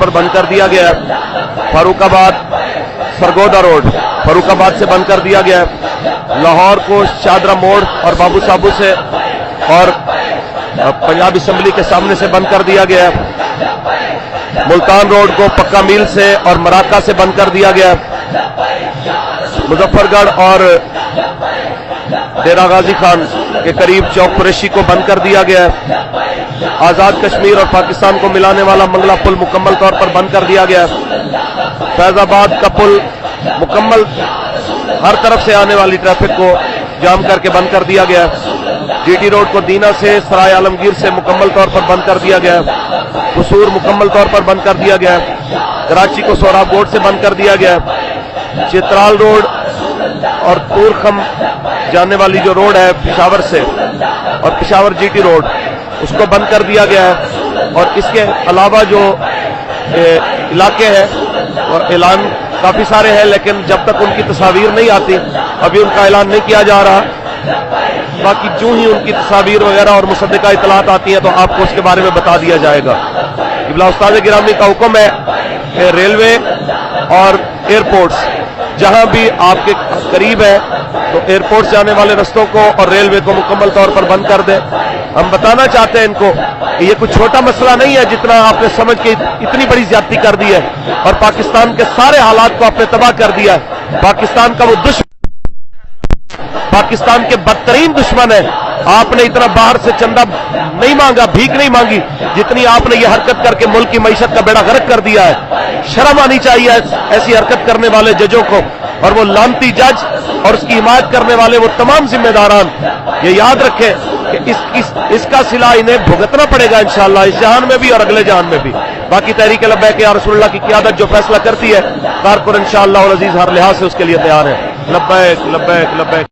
پر بند کر دیا گیا ہے۔ فاروق آباد سرگودا روڈ فاروق آباد سے بند کر دیا گیا ہے۔ لاہور کو شادرہ موڑ اور بابو صابو سے اور پنجاب اسمبلی کے سامنے سے بند کر دیا گیا ہے۔ ملتان روڈ کو پکا میل سے اور مراکہ سے بند کر دیا گیا ہے۔ مظفر گڑھ اور ڈیرہ غازی خان کے قریب چوک قریشی کو بند کر دیا گیا ہے۔ آزاد کشمیر اور پاکستان کو ملانے والا منگلہ پل مکمل طور پر بند کر دیا گیا ہے۔ فیض آباد کا پل مکمل ہر طرف سے آنے والی ٹریفک کو جام کر کے بند کر دیا گیا ہے۔ جی ٹی روڈ کو دینا سے سرائے عالمگیر سے مکمل طور پر بند کر دیا گیا ہے۔ قصور مکمل طور پر بند کر دیا گیا ہے۔ کراچی کو سوراب روڈ سے بند کر دیا گیا ہے۔ چترال روڈ اور تورخم جانے والی جو روڈ ہے پشاور سے اور پشاور جی ٹی روڈ اس کو بند کر دیا گیا ہے۔ اور اس کے علاوہ جو علاقے ہیں اور اعلان کافی سارے ہیں لیکن جب تک ان کی تصاویر نہیں آتی ابھی ان کا اعلان نہیں کیا جا رہا۔ باقی جو ہی ان کی تصاویر وغیرہ اور مصدقہ اطلاعات آتی ہیں تو آپ کو اس کے بارے میں بتا دیا جائے گا۔ قبلہ استاد گرامی کا حکم ہے کہ ریلوے اور ایئرپورٹس جہاں بھی آپ کے قریب ہے تو ایئرپورٹ جانے والے رستوں کو اور ریلوے کو مکمل طور پر بند کر دیں۔ ہم بتانا چاہتے ہیں ان کو کہ یہ کوئی چھوٹا مسئلہ نہیں ہے جتنا آپ نے سمجھ کے اتنی بڑی زیادتی کر دی ہے اور پاکستان کے سارے حالات کو آپ نے تباہ کر دیا ہے۔ پاکستان کا وہ دشمن پاکستان کے بدترین دشمن ہے۔ آپ نے اتنا باہر سے چندہ نہیں مانگا، بھیک نہیں مانگی جتنی آپ نے یہ حرکت کر کے ملک کی معیشت کا بیڑا غرق کر دیا ہے۔ شرم آنی چاہیے ایسی حرکت کرنے والے ججوں کو اور وہ لانتی جج اور اس کی حمایت کرنے والے وہ تمام ذمہ داران یہ یاد رکھیں کہ اس کا صلہ انہیں بھگتنا پڑے گا انشاءاللہ اس جہان میں بھی اور اگلے جہان میں بھی۔ باقی تحریک لبیک یا رسول اللہ کی قیادت جو فیصلہ کرتی ہے کارکن انشاءاللہ العزیز ہر لحاظ سے اس کے لیے تیار ہے۔ لبیک لبیک لبیک۔